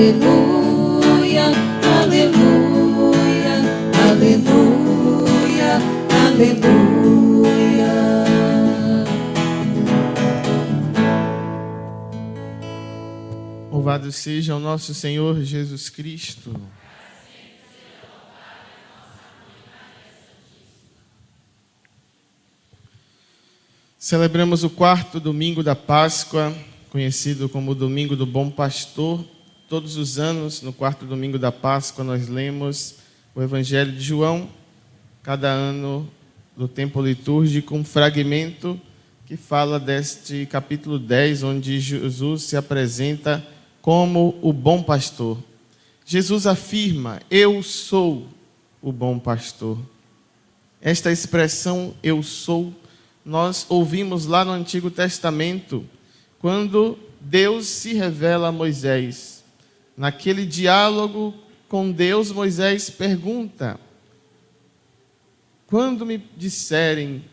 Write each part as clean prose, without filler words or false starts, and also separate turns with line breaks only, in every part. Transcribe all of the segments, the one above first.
aleluia, aleluia, aleluia, aleluia.
Louvado seja o nosso Senhor Jesus Cristo. Celebramos o quarto domingo da Páscoa, conhecido como o Domingo do Bom Pastor. Todos os anos, no quarto domingo da Páscoa, nós lemos o Evangelho de João, cada ano do tempo litúrgico, um fragmento que fala deste capítulo 10, onde Jesus se apresenta como o bom pastor. Jesus afirma: eu sou o bom pastor. Esta expressão, eu sou, nós ouvimos lá no Antigo Testamento, quando Deus se revela a Moisés. Naquele diálogo com Deus, Moisés pergunta: quando me disserem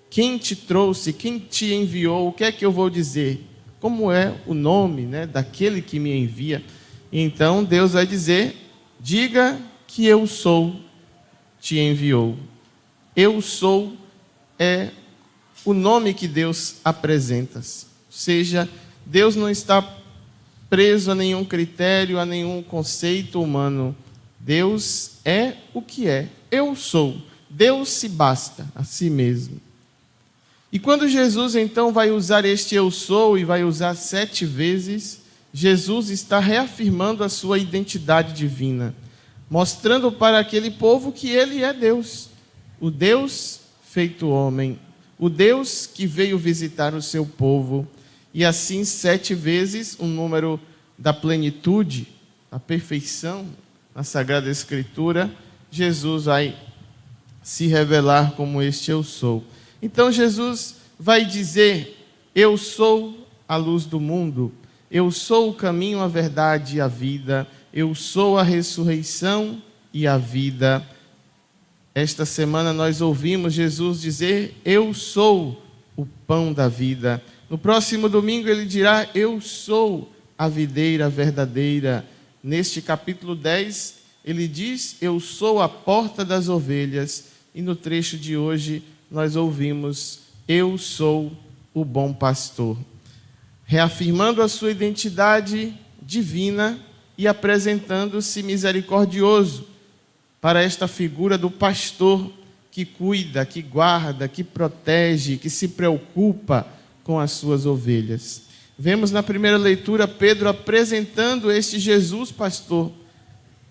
quem te trouxe, quem te enviou, o que é que eu vou dizer? Como é o nome, daquele que me envia? Então Deus vai dizer: diga que eu sou, te enviou. Eu sou é o nome que Deus apresenta. Ou seja, Deus não está preso a nenhum critério, a nenhum conceito humano. Deus é o que é. Eu sou. Deus se basta a si mesmo. E quando Jesus então vai usar este eu sou e vai usar 7 vezes, Jesus está reafirmando a sua identidade divina, mostrando para aquele povo que ele é Deus, o Deus feito homem, o Deus que veio visitar o seu povo. E assim 7 vezes, um número da plenitude, da perfeição na Sagrada Escritura, Jesus vai se revelar como este eu sou. Então Jesus vai dizer: eu sou a luz do mundo, eu sou o caminho, a verdade e a vida, eu sou a ressurreição e a vida. Esta semana nós ouvimos Jesus dizer: eu sou o pão da vida. No próximo domingo ele dirá: eu sou a videira verdadeira. Neste capítulo 10 ele diz: eu sou a porta das ovelhas. E no trecho de hoje nós ouvimos: eu sou o bom pastor. Reafirmando a sua identidade divina e apresentando-se misericordioso para esta figura do pastor que cuida, que guarda, que protege, que se preocupa com as suas ovelhas. Vemos na primeira leitura Pedro apresentando este Jesus pastor,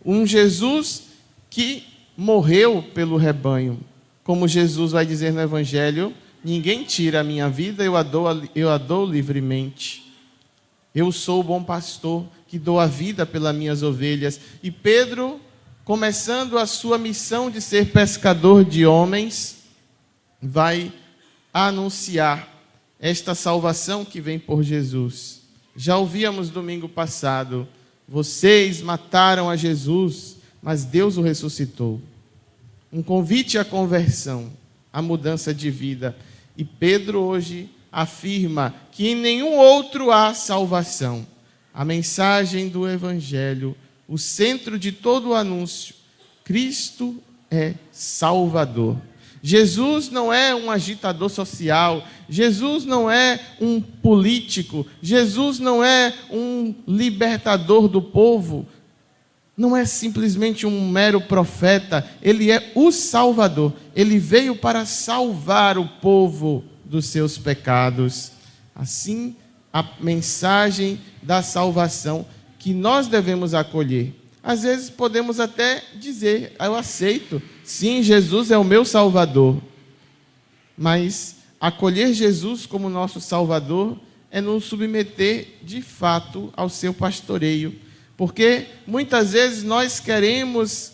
um Jesus que morreu pelo rebanho. Como Jesus vai dizer no Evangelho: ninguém tira a minha vida, eu a dou livremente. Eu sou o bom pastor que dou a vida pelas minhas ovelhas. E Pedro, começando a sua missão de ser pescador de homens, vai anunciar esta salvação que vem por Jesus. Já ouvíamos domingo passado: vocês mataram a Jesus, mas Deus o ressuscitou. Um convite à conversão, à mudança de vida. E Pedro hoje afirma que em nenhum outro há salvação. A mensagem do Evangelho, o centro de todo o anúncio: Cristo é Salvador. Jesus não é um agitador social, Jesus não é um político, Jesus não é um libertador do povo, não é simplesmente um mero profeta, ele é o Salvador. Ele veio para salvar o povo dos seus pecados. Assim, a mensagem da salvação que nós devemos acolher. Às vezes podemos até dizer: eu aceito, sim, Jesus é o meu Salvador. Mas acolher Jesus como nosso Salvador é nos submeter de fato ao seu pastoreio. Porque muitas vezes nós queremos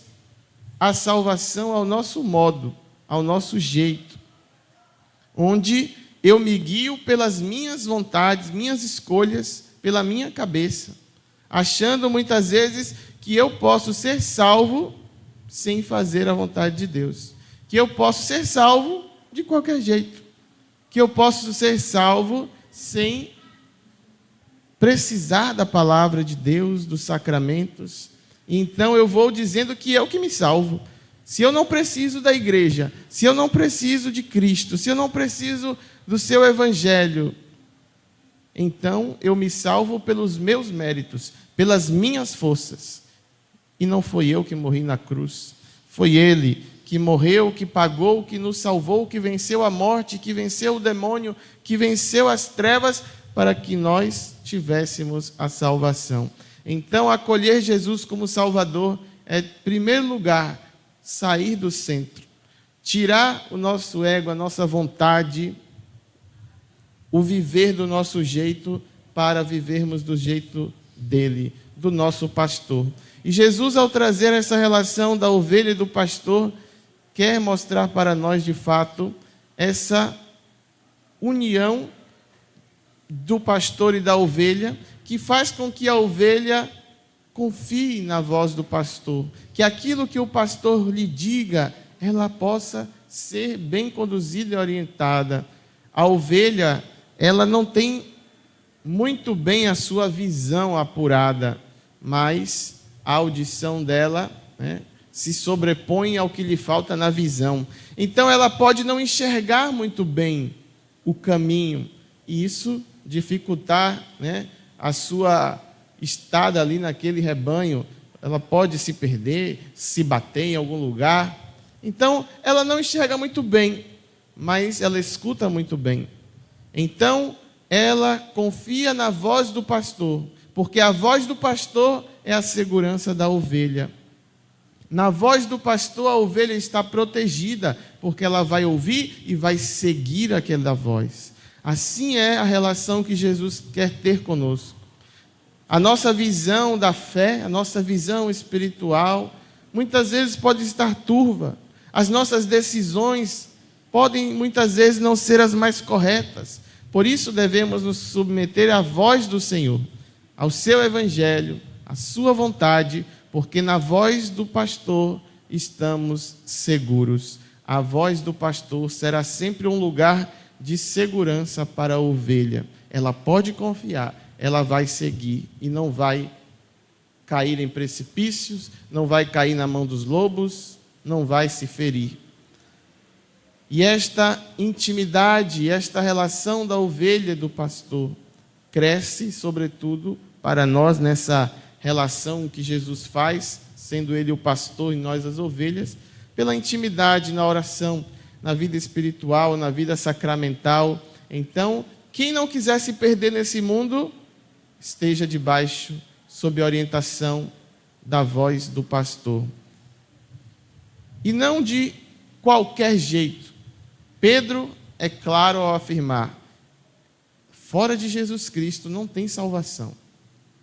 a salvação ao nosso modo, ao nosso jeito, onde eu me guio pelas minhas vontades, minhas escolhas, pela minha cabeça, achando muitas vezes que eu posso ser salvo sem fazer a vontade de Deus, que eu posso ser salvo de qualquer jeito, que eu posso ser salvo sem precisar da palavra de Deus, dos sacramentos. Então eu vou dizendo que é o que me salvo. Se eu não preciso da igreja, se eu não preciso de Cristo, se eu não preciso do seu evangelho, então eu me salvo pelos meus méritos, pelas minhas forças. E não foi eu que morri na cruz, foi Ele que morreu, que pagou, que nos salvou, que venceu a morte, que venceu o demônio, que venceu as trevas, para que nós tivéssemos a salvação. Então, acolher Jesus como Salvador é, em primeiro lugar, sair do centro, tirar o nosso ego, a nossa vontade, o viver do nosso jeito, para vivermos do jeito dele, do nosso pastor. E Jesus, ao trazer essa relação da ovelha e do pastor, quer mostrar para nós, de fato, essa união do pastor e da ovelha, que faz com que a ovelha confie na voz do pastor, que aquilo que o pastor lhe diga, ela possa ser bem conduzida e orientada. A ovelha, ela não tem muito bem a sua visão apurada, mas a audição dela, se sobrepõe ao que lhe falta na visão. Então ela pode não enxergar muito bem o caminho, e isso dificultar, a sua estada ali naquele rebanho. Ela pode se perder, se bater em algum lugar. Então ela não enxerga muito bem, mas ela escuta muito bem. Então ela confia na voz do pastor, porque a voz do pastor é a segurança da ovelha. Na voz do pastor, a ovelha está protegida, porque ela vai ouvir e vai seguir aquela voz. Assim é a relação que Jesus quer ter conosco. A nossa visão da fé, a nossa visão espiritual, muitas vezes pode estar turva. As nossas decisões podem, muitas vezes, não ser as mais corretas. Por isso, devemos nos submeter à voz do Senhor, ao seu evangelho, à sua vontade, porque na voz do pastor estamos seguros. A voz do pastor será sempre um lugar de segurança para a ovelha. Ela pode confiar, ela vai seguir e não vai cair em precipícios, não vai cair na mão dos lobos, não vai se ferir. E esta intimidade, esta relação da ovelha e do pastor cresce, sobretudo, para nós nessa relação que Jesus faz, sendo Ele o pastor e nós as ovelhas, pela intimidade na oração, na vida espiritual, na vida sacramental. Então, quem não quiser se perder nesse mundo, esteja debaixo, sob a orientação da voz do pastor. E não de qualquer jeito. Pedro é claro ao afirmar: fora de Jesus Cristo não tem salvação.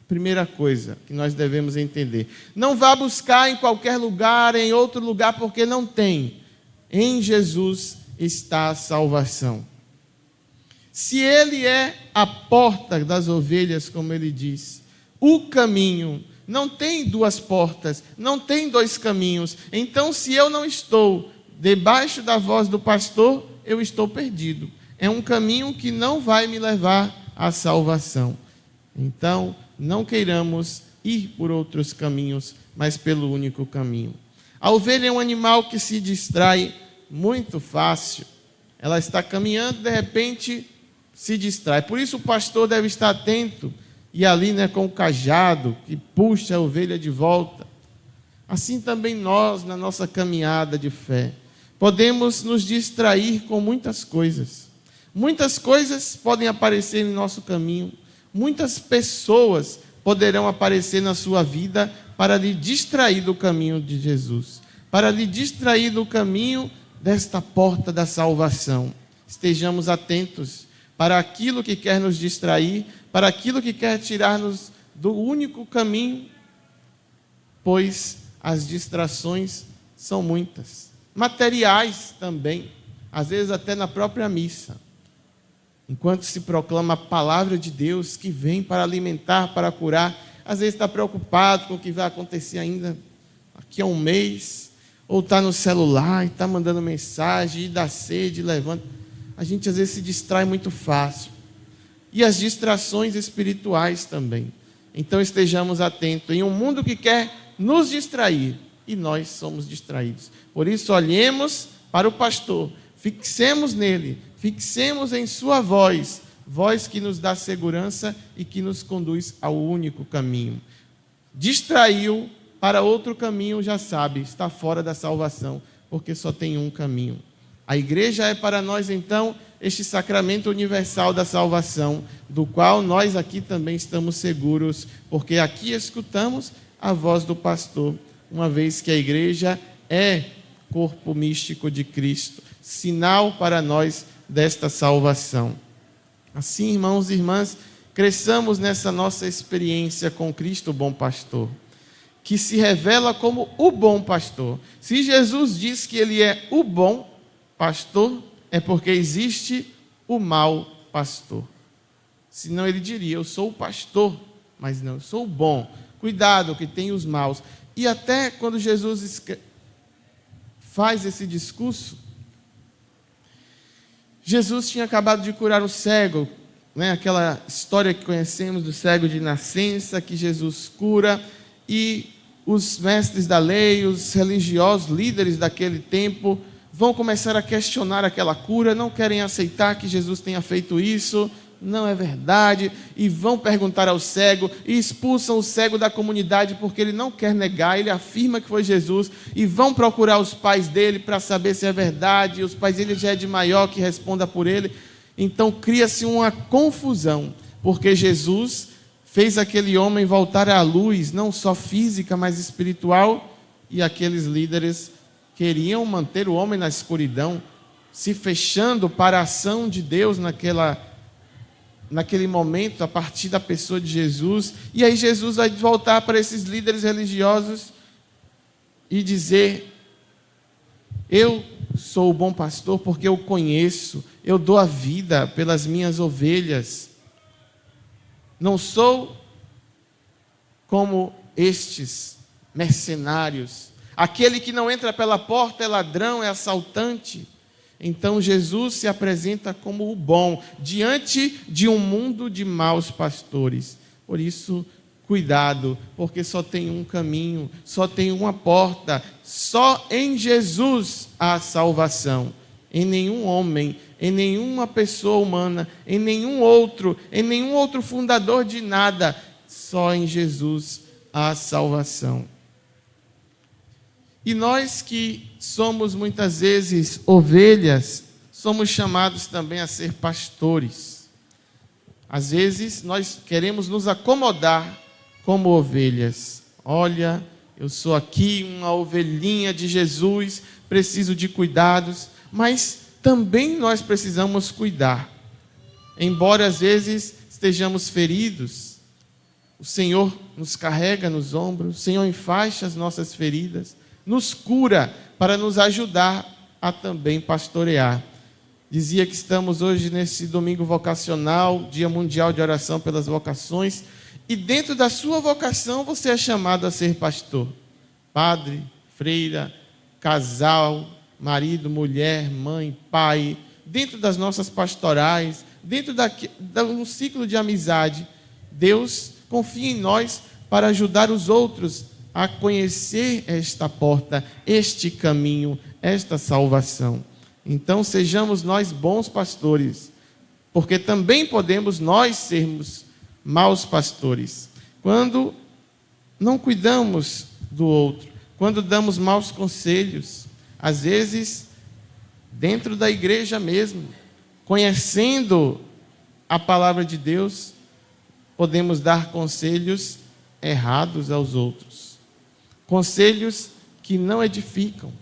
Primeira coisa que nós devemos entender: não vá buscar em qualquer lugar, em outro lugar, porque não tem. Em Jesus está a salvação. Se Ele é a porta das ovelhas, como Ele diz, o caminho, não tem duas portas, não tem dois caminhos. Então, se eu não estou debaixo da voz do pastor, eu estou perdido. É um caminho que não vai me levar à salvação. Então, não queiramos ir por outros caminhos, mas pelo único caminho. A ovelha é um animal que se distrai muito fácil. Ela está caminhando, de repente se distrai. Por isso o pastor deve estar atento e ali, com o cajado que puxa a ovelha de volta. Assim também nós, na nossa caminhada de fé, podemos nos distrair com muitas coisas. Muitas coisas podem aparecer em nosso caminho. Muitas pessoas poderão aparecer na sua vida para lhe distrair do caminho de Jesus, para lhe distrair do caminho desta porta da salvação. Estejamos atentos para aquilo que quer nos distrair, para aquilo que quer tirar-nos do único caminho, pois as distrações são muitas. Materiais também, às vezes até na própria missa. Enquanto se proclama a palavra de Deus que vem para alimentar, para curar, às vezes está preocupado com o que vai acontecer ainda daqui a um mês, ou está no celular e está mandando mensagem, e dá sede, levanta. A gente às vezes se distrai muito fácil. e as distrações espirituais também. Então estejamos atentos em um mundo que quer nos distrair, e nós somos distraídos. Por isso, olhemos para o pastor, fixemos nele, fixemos em sua voz, voz que nos dá segurança e que nos conduz ao único caminho. Distraiu para outro caminho, já sabe, está fora da salvação, porque só tem um caminho. A igreja é para nós, então, este sacramento universal da salvação, do qual nós aqui também estamos seguros, porque aqui escutamos a voz do pastor, uma vez que a igreja é corpo místico de Cristo, sinal para nós desta salvação. Assim, irmãos e irmãs, cresçamos nessa nossa experiência com Cristo, o bom pastor, que se revela como o bom pastor. Se Jesus diz que ele é o bom pastor, é porque existe o mau pastor. Senão ele diria, eu sou o pastor, mas não, eu sou o bom. Cuidado, que tem os maus. E até quando Jesus faz esse discurso, Jesus tinha acabado de curar o cego, né? Aquela história que conhecemos do cego de nascença, que Jesus cura, e os mestres da lei, os religiosos, líderes daquele tempo, vão começar a questionar aquela cura, não querem aceitar que Jesus tenha feito isso, não é verdade, e vão perguntar ao cego, e expulsam o cego da comunidade, porque ele não quer negar, ele afirma que foi Jesus, e vão procurar os pais dele para saber se é verdade, e os pais dele já é de maior que responda por ele. Então cria-se uma confusão, porque Jesus fez aquele homem voltar à luz, não só física, mas espiritual, e aqueles líderes queriam manter o homem na escuridão, se fechando para a ação de Deus naquele momento, a partir da pessoa de Jesus. E aí Jesus vai voltar para esses líderes religiosos e dizer, eu sou o bom pastor porque eu conheço, eu dou a vida pelas minhas ovelhas. Não sou como estes mercenários. Aquele que não entra pela porta é ladrão, é assaltante. Então Jesus se apresenta como o bom, diante de um mundo de maus pastores. Por isso, cuidado, porque só tem um caminho, só tem uma porta, só em Jesus há salvação. Em nenhum homem, em nenhuma pessoa humana, em nenhum outro fundador de nada, só em Jesus há salvação. E nós que somos muitas vezes ovelhas, somos chamados também a ser pastores. Às vezes nós queremos nos acomodar como ovelhas. Olha, eu sou aqui uma ovelhinha de Jesus, preciso de cuidados, mas também nós precisamos cuidar. Embora às vezes estejamos feridos, o Senhor nos carrega nos ombros, o Senhor enfaixa as nossas feridas, nos cura para nos ajudar a também pastorear. Dizia que estamos hoje nesse domingo vocacional, Dia Mundial de Oração pelas Vocações, e dentro da sua vocação você é chamado a ser pastor. Padre, freira, casal, marido, mulher, mãe, pai, dentro das nossas pastorais, dentro do ciclo de amizade, Deus confia em nós para ajudar os outros a conhecer esta porta, este caminho, esta salvação. Então sejamos nós bons pastores, porque também podemos nós sermos maus pastores. Quando não cuidamos do outro, quando damos maus conselhos, às vezes dentro da igreja mesmo, conhecendo a palavra de Deus, podemos dar conselhos errados aos outros. Conselhos que não edificam,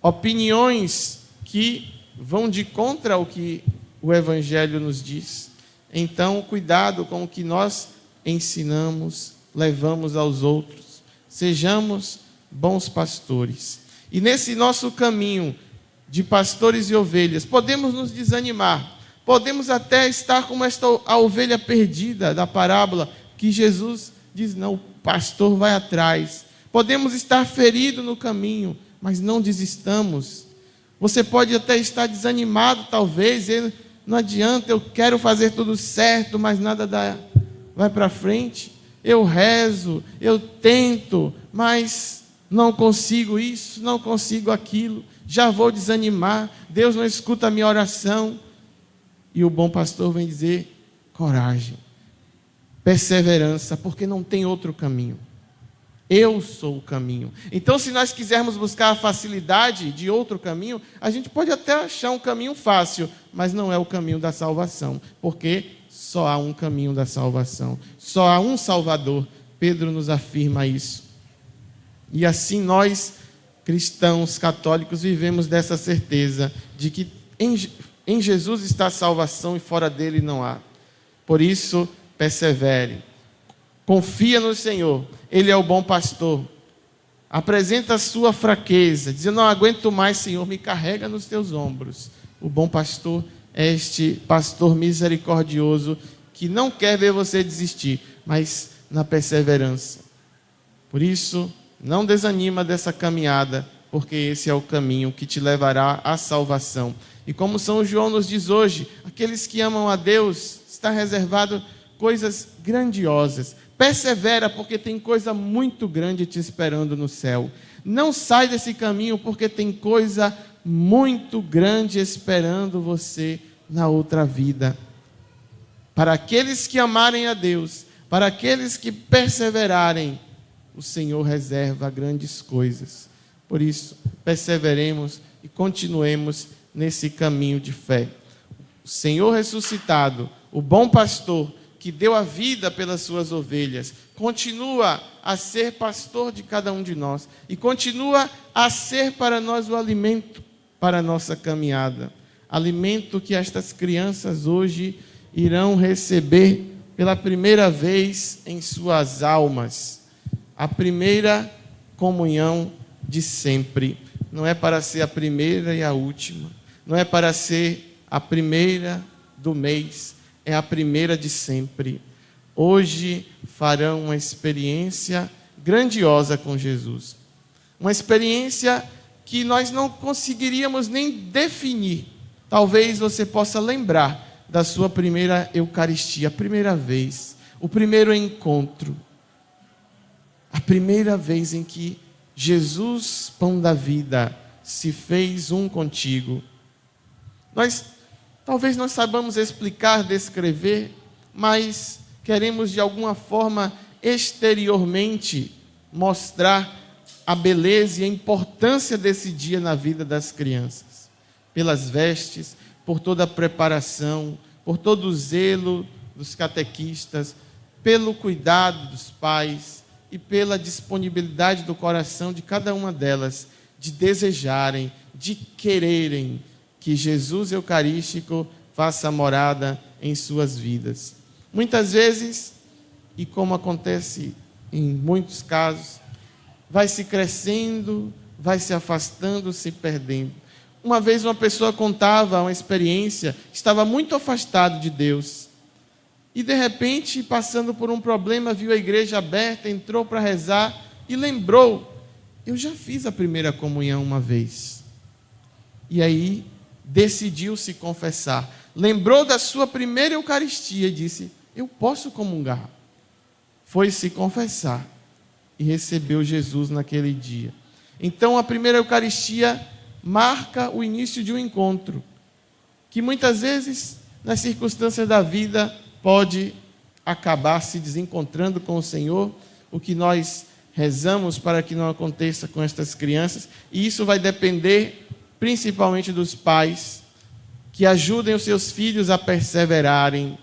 opiniões que vão de contra o que o Evangelho nos diz. Então, cuidado com o que nós ensinamos, levamos aos outros. Sejamos bons pastores. E nesse nosso caminho de pastores e ovelhas, podemos nos desanimar, podemos até estar como a ovelha perdida da parábola, que Jesus diz, não, o pastor vai atrás. Podemos estar feridos no caminho, mas não desistamos. Você pode até estar desanimado, talvez, Não adianta, eu quero fazer tudo certo, mas nada vai para frente. Eu rezo, eu tento, mas não consigo isso, não consigo aquilo. Já vou desanimar, Deus não escuta a minha oração. E o bom pastor vem dizer: coragem, perseverança, porque não tem outro caminho. Eu sou o caminho. Então, se nós quisermos buscar a facilidade de outro caminho, a gente pode até achar um caminho fácil, mas não é o caminho da salvação, porque só há um caminho da salvação, só há um Salvador. Pedro nos afirma isso. E assim nós, cristãos católicos, vivemos dessa certeza de que em Jesus está a salvação e fora dele não há. Por isso, persevere. Confia no Senhor, Ele é o bom pastor. Apresenta a sua fraqueza, diz: eu não aguento mais, Senhor, me carrega nos teus ombros. O bom pastor é este pastor misericordioso que não quer ver você desistir, mas na perseverança. Por isso, não desanima dessa caminhada, porque esse é o caminho que te levará à salvação. E como São João nos diz hoje, aqueles que amam a Deus, está reservado coisas grandiosas. Persevera, porque tem coisa muito grande te esperando no céu. Não sai desse caminho, porque tem coisa muito grande esperando você na outra vida. Para aqueles que amarem a Deus, para aqueles que perseverarem, o Senhor reserva grandes coisas. Por isso, perseveremos e continuemos nesse caminho de fé. O Senhor ressuscitado, o bom pastor, que deu a vida pelas suas ovelhas, continua a ser pastor de cada um de nós e continua a ser para nós o alimento para a nossa caminhada. Alimento que estas crianças hoje irão receber pela primeira vez em suas almas. A primeira comunhão de sempre. Não é para ser a primeira e a última. Não é para ser a primeira do mês. É a primeira de sempre. Hoje farão uma experiência grandiosa com Jesus. Uma experiência que nós não conseguiríamos nem definir. Talvez você possa lembrar da sua primeira Eucaristia, a primeira vez, o primeiro encontro. A primeira vez em que Jesus, pão da vida, se fez um contigo. Talvez não saibamos explicar, descrever, mas queremos de alguma forma exteriormente mostrar a beleza e a importância desse dia na vida das crianças. Pelas vestes, por toda a preparação, por todo o zelo dos catequistas, pelo cuidado dos pais e pela disponibilidade do coração de cada uma delas de desejarem, de quererem que Jesus Eucarístico faça morada em suas vidas. Muitas vezes, e como acontece em muitos casos, vai se crescendo, vai se afastando, se perdendo. Uma vez uma pessoa contava uma experiência, estava muito afastado de Deus. E de repente, passando por um problema, viu a igreja aberta, entrou para rezar e lembrou: eu já fiz a primeira comunhão uma vez. E aí decidiu se confessar. Lembrou da sua primeira Eucaristia e disse: eu posso comungar. Foi se confessar e recebeu Jesus naquele dia. Então a primeira Eucaristia marca o início de um encontro, que muitas vezes, nas circunstâncias da vida, pode acabar se desencontrando com o Senhor, o que nós rezamos para que não aconteça com estas crianças, e isso vai depender principalmente dos pais, que ajudem os seus filhos a perseverarem.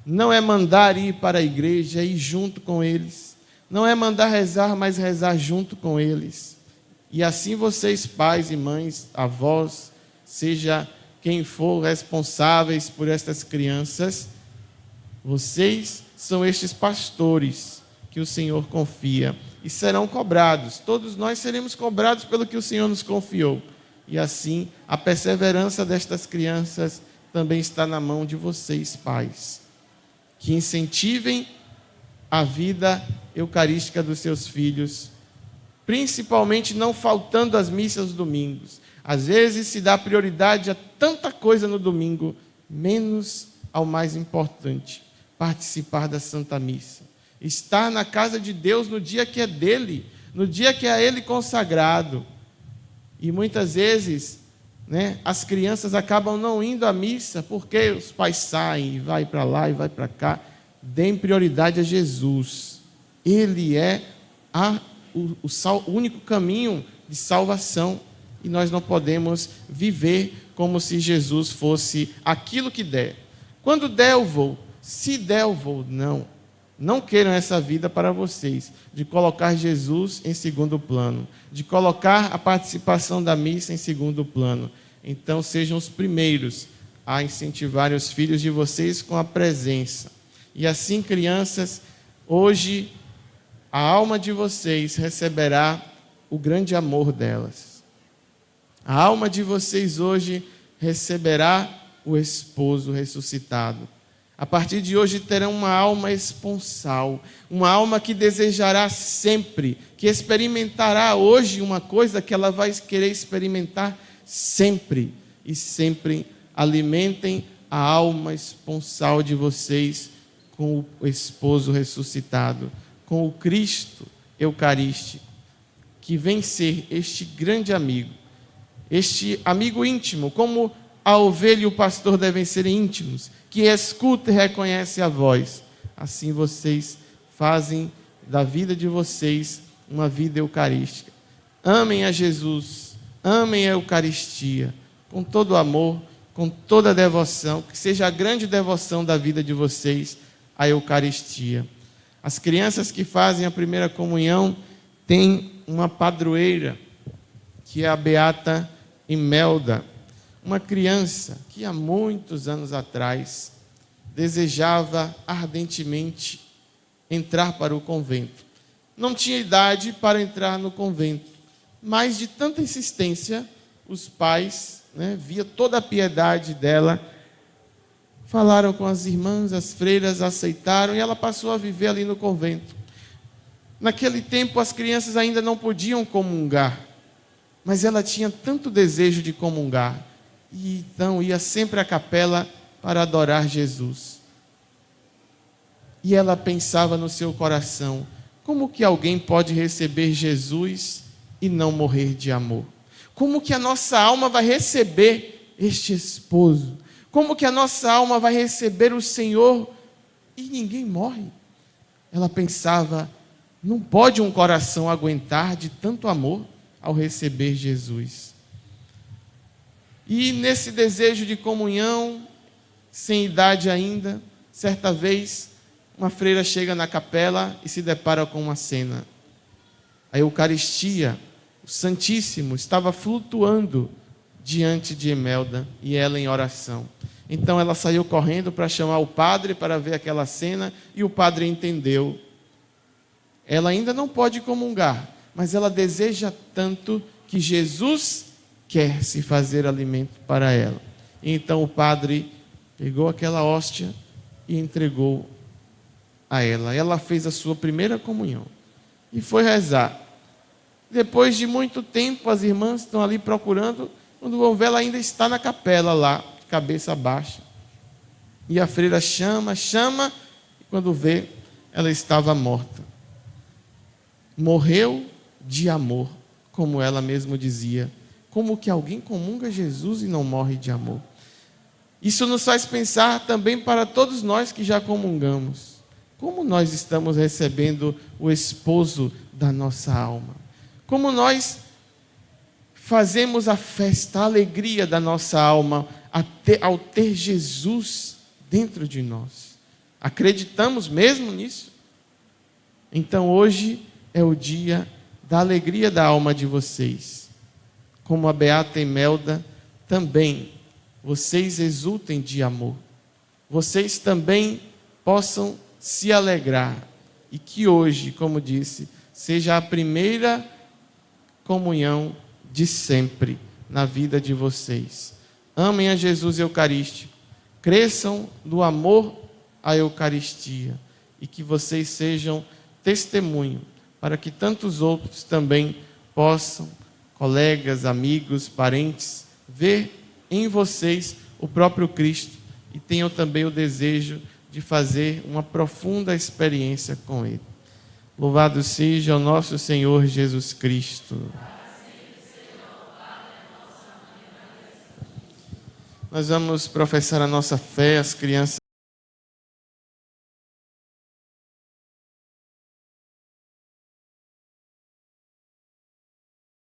Não é mandar ir para a igreja, ir junto com eles. Não é mandar rezar, mas rezar junto com eles. E assim vocês, pais e mães, avós, seja quem for responsáveis por estas crianças, vocês são estes pastores que o Senhor confia e serão cobrados. Todos nós seremos cobrados pelo que o Senhor nos confiou. E assim, a perseverança destas crianças também está na mão de vocês, pais, que incentivem a vida eucarística dos seus filhos, principalmente não faltando às missas dos domingos. Às vezes se dá prioridade a tanta coisa no domingo menos ao mais importante, participar da Santa Missa. Estar na casa de Deus no dia que é dele, no dia que é a ele consagrado. E muitas vezes, as crianças acabam não indo à missa porque os pais saem e vai para lá e vai para cá. Deem prioridade a Jesus. Ele é o único caminho de salvação. E nós não podemos viver como se Jesus fosse aquilo que der. Quando der, eu vou. Se der, eu vou. Não. Não queiram essa vida para vocês, de colocar Jesus em segundo plano, de colocar a participação da missa em segundo plano. Então, sejam os primeiros a incentivarem os filhos de vocês com a presença. E assim, crianças, hoje a alma de vocês receberá o grande amor delas. A alma de vocês hoje receberá o esposo ressuscitado. A partir de hoje terão uma alma esponsal, uma alma que desejará sempre, que experimentará hoje uma coisa que ela vai querer experimentar sempre. E sempre alimentem a alma esponsal de vocês com o esposo ressuscitado, com o Cristo eucarístico, que vem ser este grande amigo, este amigo íntimo, como a ovelha e o pastor devem ser íntimos, que escuta e reconhece a voz. Assim vocês fazem da vida de vocês uma vida eucarística. Amem a Jesus, amem a Eucaristia, com todo amor, com toda devoção, que seja a grande devoção da vida de vocês, a Eucaristia. As crianças que fazem a primeira comunhão têm uma padroeira, que é a Beata Imelda, uma criança que há muitos anos atrás desejava ardentemente entrar para o convento. Não tinha idade para entrar no convento, mas de tanta insistência, os pais, via toda a piedade dela, falaram com as irmãs, as freiras aceitaram e ela passou a viver ali no convento. Naquele tempo as crianças ainda não podiam comungar, mas ela tinha tanto desejo de comungar, e então ia sempre à capela para adorar Jesus. E ela pensava no seu coração: como que alguém pode receber Jesus e não morrer de amor? Como que a nossa alma vai receber este esposo? Como que a nossa alma vai receber o Senhor e ninguém morre? Ela pensava: não pode um coração aguentar de tanto amor ao receber Jesus. E nesse desejo de comunhão, sem idade ainda, certa vez, uma freira chega na capela e se depara com uma cena. A Eucaristia, o Santíssimo, estava flutuando diante de Imelda e ela em oração. Então ela saiu correndo para chamar o padre para ver aquela cena e o padre entendeu. Ela ainda não pode comungar, mas ela deseja tanto que Jesus quer se fazer alimento para ela. Então o padre pegou aquela hóstia e entregou a ela. Ela fez a sua primeira comunhão e foi rezar. Depois de muito tempo, as irmãs estão ali procurando, quando vão ver, ela ainda está na capela lá, cabeça baixa. E a freira chama, e quando vê, ela estava morta. Morreu de amor, como ela mesma dizia. Como que alguém comunga Jesus e não morre de amor? Isso nos faz pensar também para todos nós que já comungamos. Como nós estamos recebendo o esposo da nossa alma? Como nós fazemos a festa, a alegria da nossa alma ao ter Jesus dentro de nós? Acreditamos mesmo nisso? Então hoje é o dia da alegria da alma de vocês. Como a Beata Imelda, também vocês exultem de amor. Vocês também possam se alegrar. E que hoje, como disse, seja a primeira comunhão de sempre na vida de vocês. Amem a Jesus Eucarístico. Cresçam no amor à Eucaristia. E que vocês sejam testemunho para que tantos outros também possam, colegas, amigos, parentes, ver em vocês o próprio Cristo e tenham também o desejo de fazer uma profunda experiência com Ele. Louvado seja o nosso Senhor Jesus Cristo. Nós vamos professar a nossa fé, as crianças